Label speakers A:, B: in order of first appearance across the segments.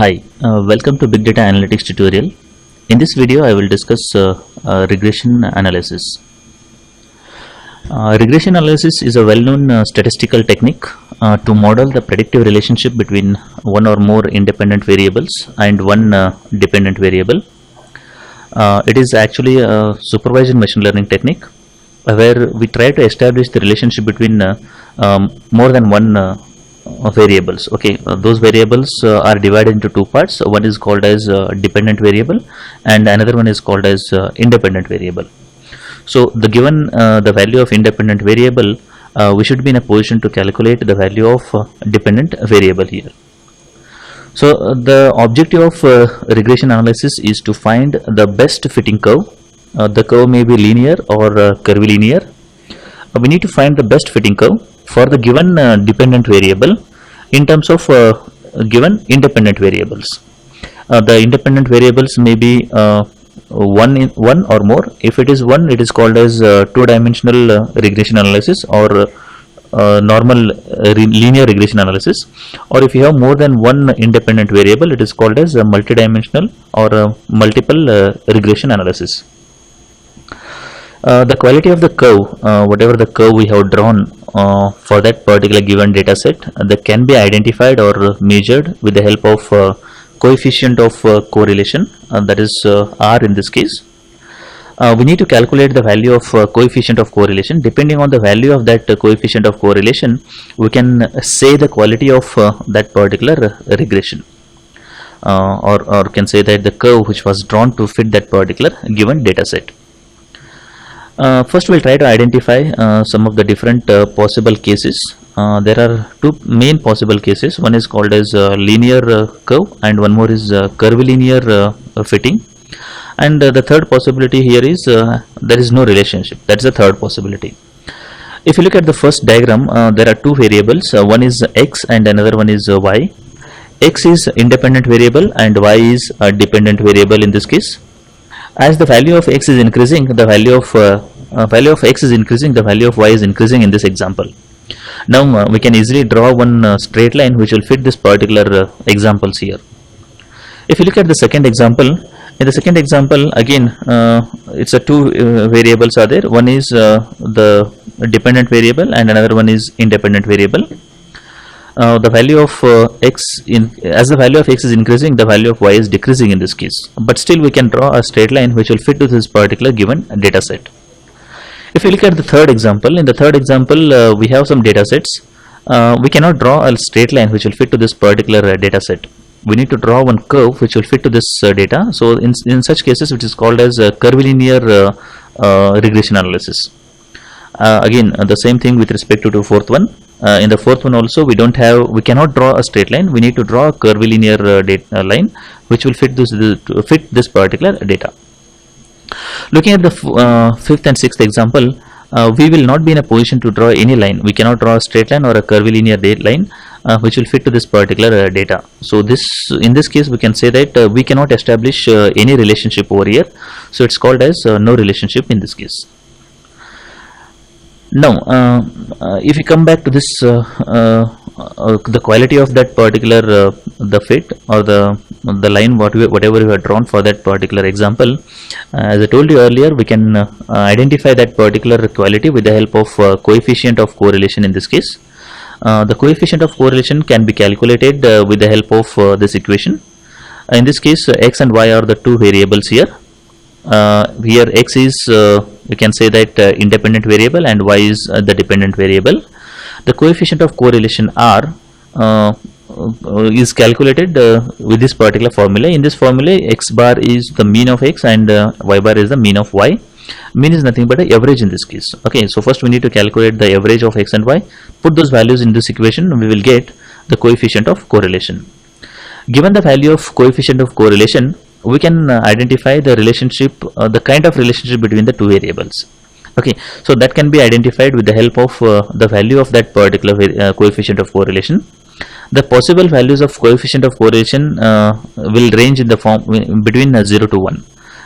A: Hi, welcome to Big Data Analytics tutorial. In this video, I will discuss regression analysis. Regression analysis is a well-known statistical technique to model the predictive relationship between one or more independent variables and one dependent variable. It is actually a supervised machine learning technique where we try to establish the relationship between more than one variables. Okay, those variables are divided into two parts. One is called as dependent variable and another one is called as independent variable. So the given the value of independent variable, we should be in a position to calculate the value of dependent variable here. So the objective of regression analysis is to find the best fitting curve. The curve may be linear or curvilinear. We need to find the best fitting curve for the given dependent variable in terms of given independent variables. The independent variables may be one or more. If it is one, it is called as two-dimensional regression analysis or normal linear regression analysis. Or if you have more than one independent variable, it is called as a multidimensional or multiple regression analysis. The quality of the curve, whatever the curve we have drawn for that particular given data set, that can be identified or measured with the help of coefficient of correlation, that is R in this case. We need to calculate the value of coefficient of correlation. Depending on the value of that coefficient of correlation, we can say the quality of that particular regression, or can say that the curve which was drawn to fit that particular given data set. First, we'll try to identify some of the different possible cases. There are two main possible cases. One is called as linear curve and one more is curvilinear fitting. And the third possibility here is there is no relationship. That's the third possibility. If you look at the first diagram, there are two variables. One is x and another one is y. X is independent variable and y is a dependent variable in this case. As the value of x is increasing, the value of x is increasing, the value of y is increasing in this example. Now we can easily draw one straight line which will fit this particular examples here. If you look at the second example, in the second example again it's a two variables are there. One is the dependent variable and another one is independent variable. The value of as the value of x is increasing, the value of y is decreasing in this case, but still we can draw a straight line which will fit to this particular given data set. If you look at the third example, in the third example we have some data sets. We cannot draw a straight line which will fit to this particular data set. We need to draw one curve which will fit to this data. So in such cases, which is called as curvilinear regression analysis. Again, the same thing with respect to the fourth one. In the fourth one also, we cannot draw a straight line. We need to draw a curvilinear line which will fit this particular data. Looking at the fifth and sixth example, we will not be in a position to draw any line. We cannot draw a straight line or a curvilinear line which will fit to this particular data. So in this case we can say that we cannot establish any relationship over here. So it's called as no relationship in this case. Now if you come back to this the quality of that particular the fit or the line whatever we have drawn for that particular example, as I told you earlier, we can identify that particular quality with the help of coefficient of correlation in this case. The coefficient of correlation can be calculated with the help of this equation. In this case, x and y are the two variables here. Here x is we can say that independent variable and y is the dependent variable. The coefficient of correlation R is calculated with this particular formula. In this formula, x bar is the mean of x and y bar is the mean of y. Mean is nothing but the average in this case. Okay, so first we need to calculate the average of x and y. Put those values in this equation, we will get the coefficient of correlation. Given the value of coefficient of correlation, we can identify the relationship, the kind of relationship between the two variables. Okay, so that can be identified with the help of the value of that particular coefficient of correlation. The possible values of coefficient of correlation will range in the form between 0 to 1.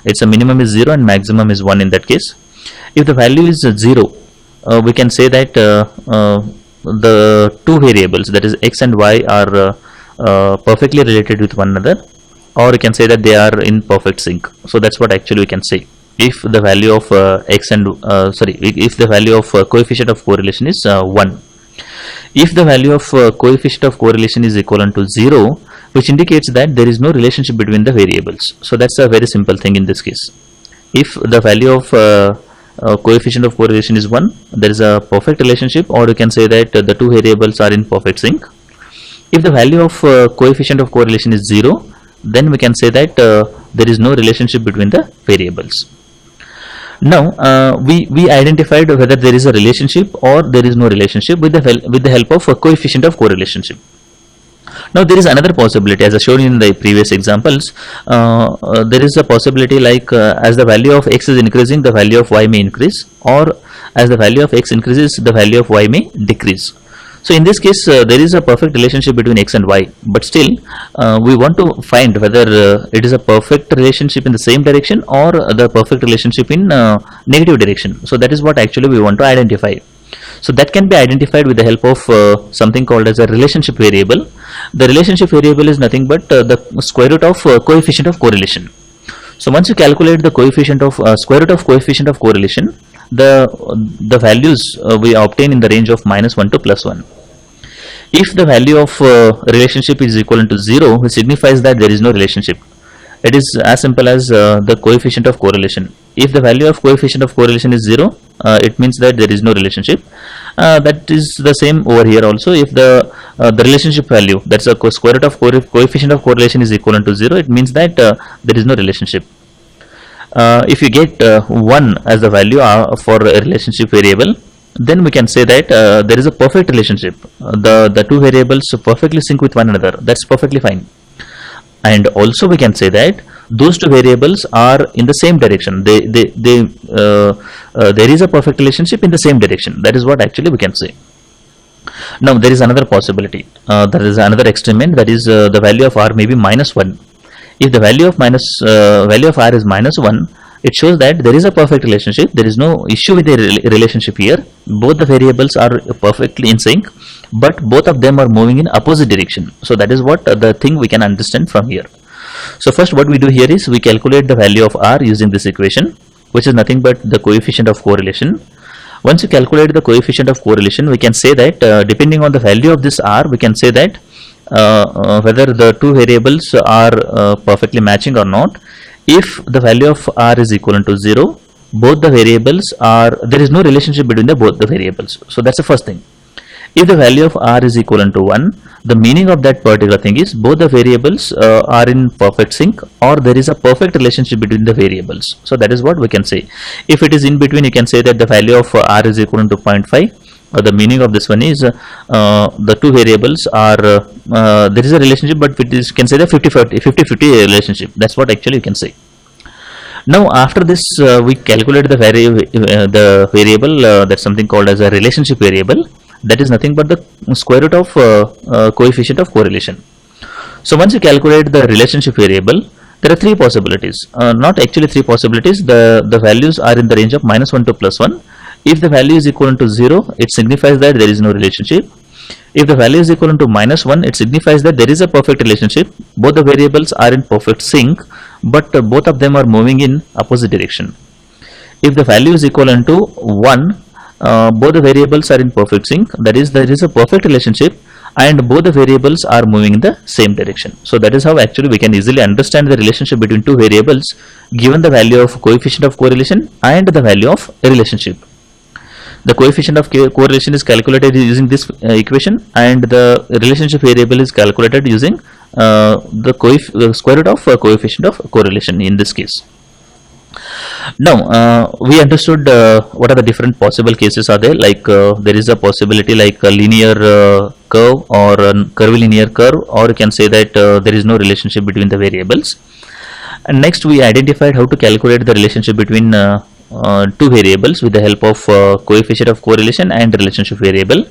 A: It's a minimum is 0 and maximum is 1 in that case. If the value is 0, we can say that the two variables, that is x and y, are perfectly related with one another, or you can say that they are in perfect sync. So that's what actually we can say. If the value of x and if the value of coefficient of correlation is 1, if the value of coefficient of correlation is equivalent to 0, which indicates that there is no relationship between the variables. So that's a very simple thing in this case. If the value of coefficient of correlation is 1, there is a perfect relationship, or you can say that the two variables are in perfect sync. If the value of coefficient of correlation is 0, then we can say that there is no relationship between the variables. Now we identified whether there is a relationship or there is no relationship with the help of a coefficient of correlation. Now there is another possibility, as I showed in the previous examples. There is a possibility like as the value of x is increasing, the value of y may increase, or as the value of x increases, the value of y may decrease. So in this case there is a perfect relationship between x and y, but still we want to find whether it is a perfect relationship in the same direction or the perfect relationship in negative direction. So that is what actually we want to identify. So that can be identified with the help of something called as a relationship variable. The relationship variable is nothing but the square root of coefficient of correlation. So once you calculate the coefficient of square root of coefficient of correlation, the values we obtain in the range of -1 to +1. If the value of relationship is equivalent to 0, which signifies that there is no relationship. It is as simple as the coefficient of correlation. If the value of coefficient of correlation is 0, it means that there is no relationship. That is the same over here also. If the relationship value, that's a square root of coefficient of correlation, is equivalent to 0, it means that there is no relationship. If you get 1 as the value for a relationship variable, then we can say that there is a perfect relationship. The two variables perfectly sync with one another. That's perfectly fine. And also we can say that those two variables are in the same direction. There is a perfect relationship in the same direction. That is what actually we can say. Now there is another possibility. There is another experiment, that is the value of r may be -1. If the value of r is -1, it shows that there is a perfect relationship. There is no issue with the relationship here. Both the variables are perfectly in sync, but both of them are moving in opposite direction. So that is what the thing we can understand from here. So first what we do here is we calculate the value of r using this equation, which is nothing but the coefficient of correlation. Once you calculate the coefficient of correlation, we can say that depending on the value of this r, we can say that whether the two variables are perfectly matching or not. If the value of r is equivalent to 0, both the variables are, there is no relationship between both the variables. So that's the first thing. If the value of r is equivalent to 1, the meaning of that particular thing is both the variables are in perfect sync, or there is a perfect relationship between the variables. So that is what we can say. If it is in between, you can say that the value of r is equivalent to 0.5. The meaning of this one is the two variables are there is a relationship, but it is, can say the 50-50 relationship. That's what actually you can say. Now after this we calculate the variable that's something called as a relationship variable. That is nothing but the square root of coefficient of correlation. So once you calculate the relationship variable, there are three possibilities. Not actually three possibilities. The values are in the range of -1 to +1. If the value is equivalent to 0, it signifies that there is no relationship. If the value is equivalent to -1, it signifies that there is a perfect relationship. Both the variables are in perfect sync, but both of them are moving in opposite direction. If the value is equivalent to 1, both the variables are in perfect sync. That is, there is a perfect relationship, and both the variables are moving in the same direction. So that is how actually we can easily understand the relationship between two variables given the value of coefficient of correlation and the value of a relationship. The coefficient of correlation is calculated using this equation, and the relationship variable is calculated using the square root of coefficient of correlation in this case. Now we understood what are the different possible cases are there. Like there is a possibility like a linear curve or a curvilinear curve, or you can say that there is no relationship between the variables. And next we identified how to calculate the relationship between two variables with the help of coefficient of correlation and relationship variable.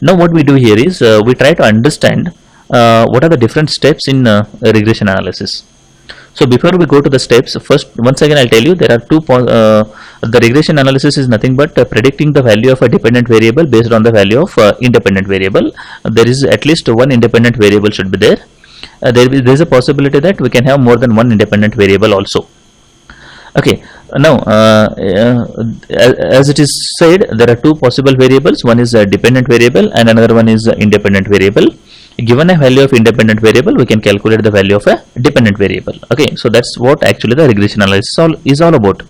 A: Now what we do here is we try to understand what are the different steps in regression analysis. So before we go to the steps, first once again I'll tell you there are the regression analysis is nothing but predicting the value of a dependent variable based on the value of independent variable. There is at least one independent variable should be there. There is a possibility that we can have more than one independent variable also. Okay, now as it is said, there are two possible variables. One is a dependent variable and another one is independent variable. Given a value of independent variable, we can calculate the value of a dependent variable. Okay, so that's what actually the regression analysis is all about.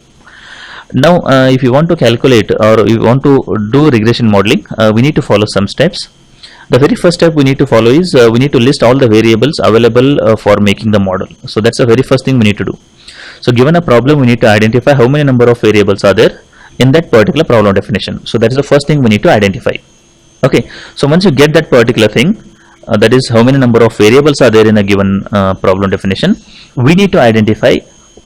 A: Now if you want to calculate or you want to do regression modeling, we need to follow some steps. The very first step we need to follow is we need to list all the variables available for making the model. So that's the very first thing we need to do. So given a problem, we need to identify how many number of variables are there in that particular problem definition. So that is the first thing we need to identify. Okay, so once you get that particular thing, that is how many number of variables are there in a given problem definition, we need to identify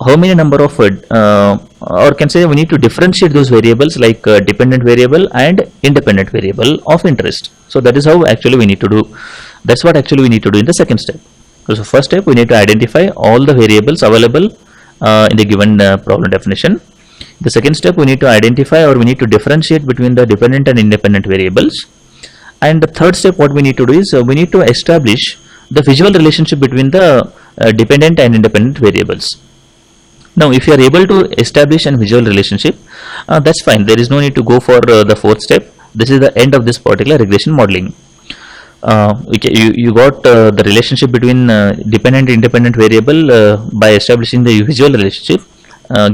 A: how many number of or can say we need to differentiate those variables like dependent variable and independent variable of interest. So that is how actually we need to do. That's what actually we need to do in the second step. So first step, we need to identify all the variables available in the given problem definition. The second step, we need to identify or we need to differentiate between the dependent and independent variables. And the third step, what we need to do is we need to establish the visual relationship between the dependent and independent variables. Now if you are able to establish a visual relationship, that's fine. There is no need to go for the fourth step. This is the end of this particular regression modeling. You got the relationship between dependent and independent variable by establishing the visual relationship.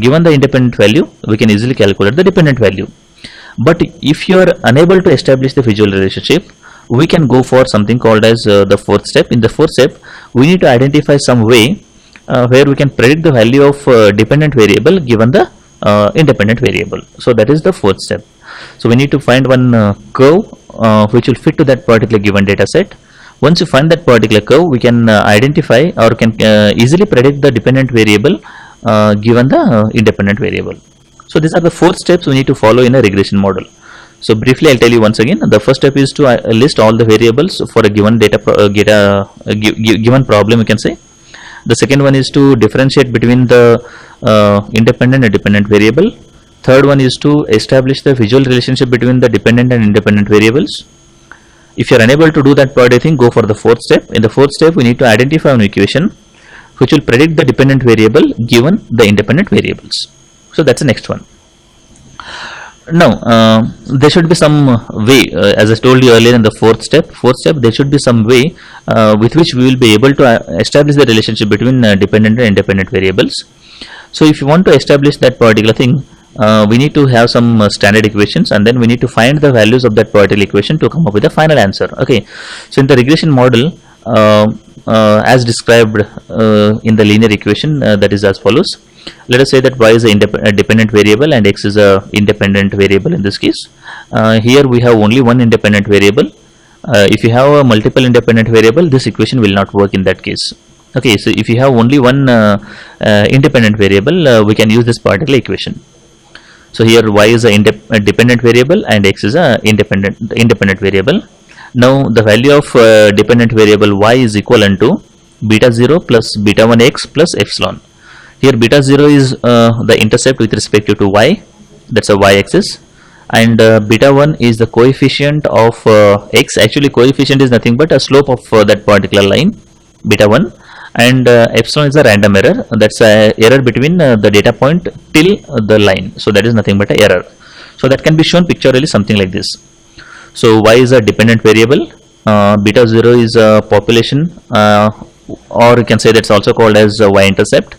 A: Given the independent value, we can easily calculate the dependent value. But if you are unable to establish the visual relationship, we can go for something called as the fourth step. In the fourth step, we need to identify some way where we can predict the value of dependent variable given the independent variable. So that is the fourth step. So we need to find one curve which will fit to that particular given data set. Once you find that particular curve, we can identify or can easily predict the dependent variable given the independent variable. So these are the four steps we need to follow in a regression model. So briefly I'll tell you once again. The first step is to list all the variables for a given given problem, you can say. The second one is to differentiate between the independent and dependent variable. Third one is to establish the visual relationship between the dependent and independent variables. If you are unable to do that part, I think go for the fourth step. In the fourth step, we need to identify an equation which will predict the dependent variable given the independent variables. So that's the next one. Now there should be some way, as I told you earlier in the fourth step, there should be some way with which we will be able to establish the relationship between dependent and independent variables. So if you want to establish that particular thing, we need to have some standard equations, and then we need to find the values of that particular equation to come up with a final answer. Okay, so in the regression model, as described in the linear equation, that is as follows. Let us say that y is a dependent variable and x is a independent variable in this case. Here we have only one independent variable. If you have a multiple independent variable, this equation will not work in that case. Okay, so if you have only one independent variable, we can use this particular equation. So here y is a dependent variable and x is a independent variable. Now the value of dependent variable y is equivalent to beta 0 plus beta 1 x plus epsilon. Here beta 0 is the intercept with respect to y, that's a y-axis, and beta 1 is the coefficient of x. Actually coefficient is nothing but a slope of that particular line, beta 1, and epsilon is a random error, that's a error between the data point till the line. So that is nothing but a error. So that can be shown pictorially something like this. So y is a dependent variable, beta 0 is a population, or you can say that's also called as y-intercept,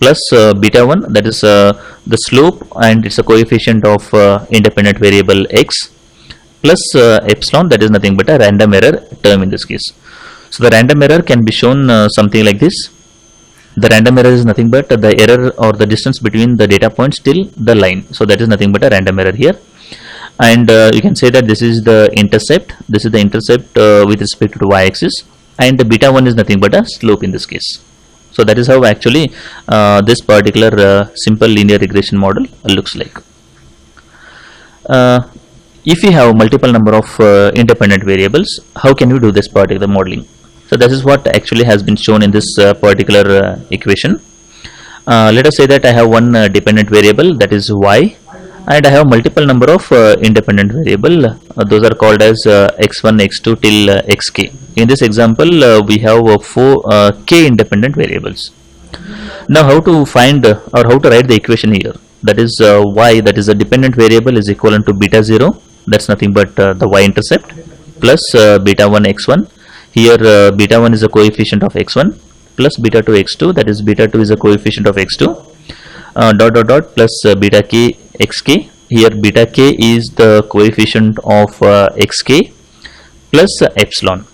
A: plus beta 1, that is the slope and it's a coefficient of independent variable x, plus epsilon, that is nothing but a random error term in this case. So the random error can be shown something like this. The random error is nothing but the error or the distance between the data points till the line. So that is nothing but a random error here. And you can say that this is the intercept. This is the intercept with respect to the y-axis, and the beta 1 is nothing but a slope in this case. So that is how actually this particular simple linear regression model looks like. If we have multiple number of independent variables, how can we do this particular modeling? So this is what actually has been shown in this particular equation. Let us say that I have one dependent variable, that is y, and I have multiple number of independent variable. Those are called as x1, x2 till xk. In this example, we have four k independent variables. Now, how to find or how to write the equation here? That is y, that is a dependent variable, is equivalent to beta 0. That's nothing but the y-intercept plus beta 1 x1. Here beta 1 is a coefficient of x1 plus beta 2 x2, that is beta 2 is a coefficient of x2, dot dot dot plus beta k xk. Here beta k is the coefficient of xk plus epsilon.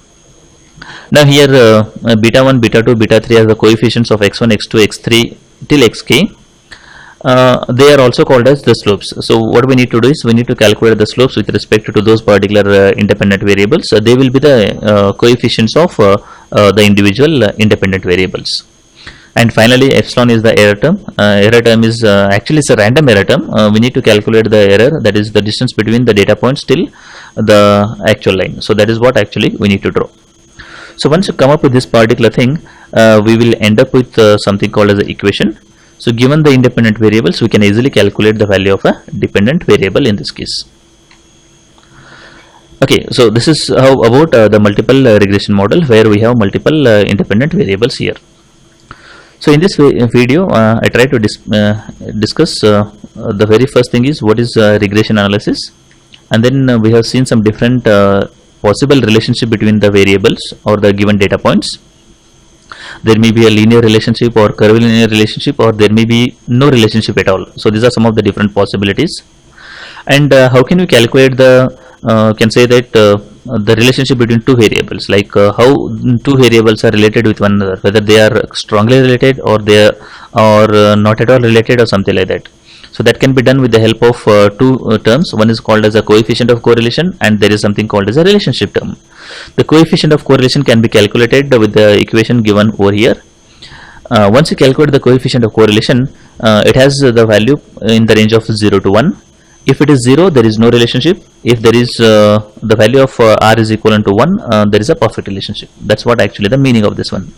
A: Now here beta 1, beta 2, beta 3 are the coefficients of x1, x2, x3 till xk. They are also called as the slopes. So what we need to do is we need to calculate the slopes with respect to those particular independent variables. They will be the coefficients of the individual independent variables. And finally, epsilon is the error term. Error term is actually it's a random error term. We need to calculate the error, that is the distance between the data points till the actual line. So that is what actually we need to draw. So once you come up with this particular thing, we will end up with something called as an equation. So given the independent variables, we can easily calculate the value of a dependent variable in this case. Okay, so this is how about the multiple regression model where we have multiple independent variables here. So in this video, I try to discuss the very first thing is what is regression analysis, and then we have seen some different possible relationship between the variables or the given data points. There may be a linear relationship or curvilinear relationship, or there may be no relationship at all. So these are some of the different possibilities. And how can we calculate the can say that the relationship between two variables, like how two variables are related with one another, whether they are strongly related or they are not at all related or something like that. So that can be done with the help of two terms. One is called as a coefficient of correlation, and there is something called as a relationship term. The coefficient of correlation can be calculated with the equation given over here. Once you calculate the coefficient of correlation, it has the value in the range of 0 to 1. If it is 0, there is no relationship. If there is the value of r is equivalent to 1, there is a perfect relationship. That's what actually the meaning of this one.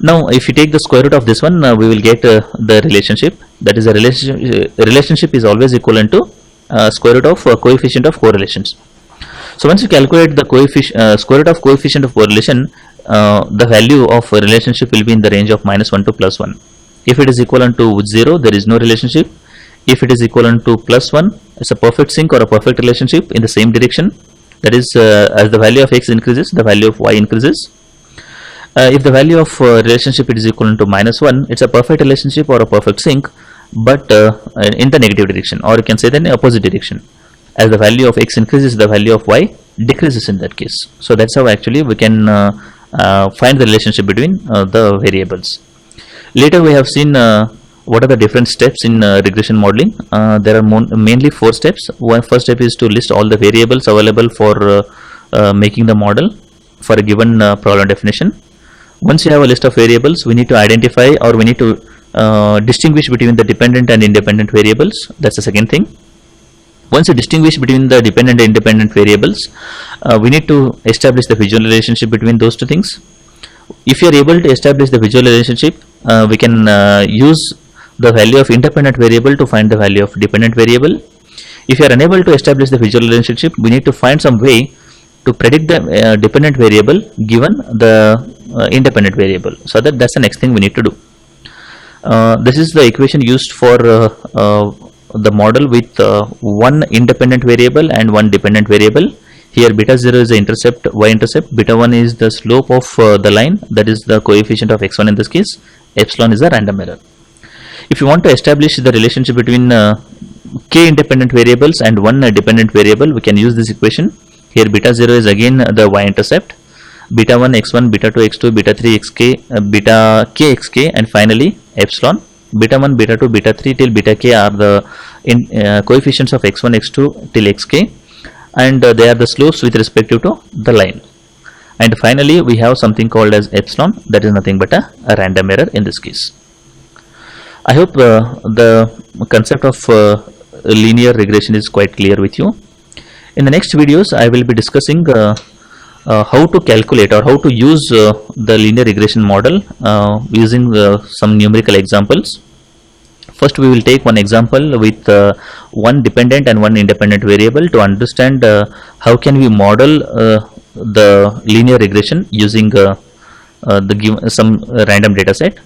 A: Now if you take the square root of this one, we will get the relationship. That is, a relationship is always equivalent to square root of coefficient of correlations. So once you calculate the square root of coefficient of correlation, the value of a relationship will be in the range of -1 to +1. If it is equivalent to 0, there is no relationship. If it is equivalent to +1, it's a perfect sync or a perfect relationship in the same direction. That is, as the value of x increases, the value of y increases. If the value of relationship is equivalent to -1, it's a perfect relationship or a perfect sync, but in the negative direction, or you can say that in the opposite direction. As the value of x increases, the value of y decreases in that case. So that's how actually we can find the relationship between the variables. Later we have seen what are the different steps in regression modeling. There are mainly 4 steps. First step is to list all the variables available for making the model for a given problem definition. Once you have a list of variables, we need to identify, or we need to distinguish between the dependent and independent variables. That's the second thing. Once you distinguish between the dependent and independent variables, we need to establish the visual relationship between those two things. If you are able to establish the visual relationship, we can use the value of independent variable to find the value of dependent variable. If you are unable to establish the visual relationship, we need to find some way to predict the dependent variable given the independent variable. So that's the next thing we need to do. This is the equation used for the model with one independent variable and one dependent variable. Here beta 0 is the intercept, y-intercept, beta 1 is the slope of the line, that is the coefficient of x1 in this case, epsilon is the random error. If you want to establish the relationship between k independent variables and one dependent variable, we can use this equation. Here beta 0 is again the y-intercept, beta 1 x1, beta 2 x2, beta 3 xk, beta k xk, and finally epsilon. Beta 1, beta 2, beta 3 till beta k are the coefficients of x1, x2 till xk, and they are the slopes with respect to the line. And finally we have something called as epsilon, that is nothing but a random error in this case. I hope the concept of linear regression is quite clear with you. In the next videos I will be discussing how to calculate or how to use the linear regression model using some numerical examples. First, we will take one example with one dependent and one independent variable to understand how can we model the linear regression using some random data set.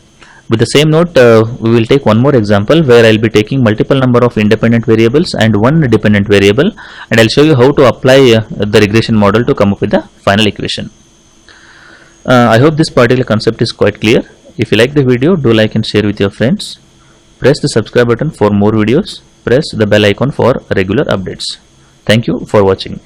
A: With the same note, we will take one more example where I'll be taking multiple number of independent variables and one dependent variable, and I'll show you how to apply the regression model to come up with the final equation. I hope this particular concept is quite clear. If you like the video, do like and share with your friends. Press the subscribe button for more videos. Press the bell icon for regular updates. Thank you for watching.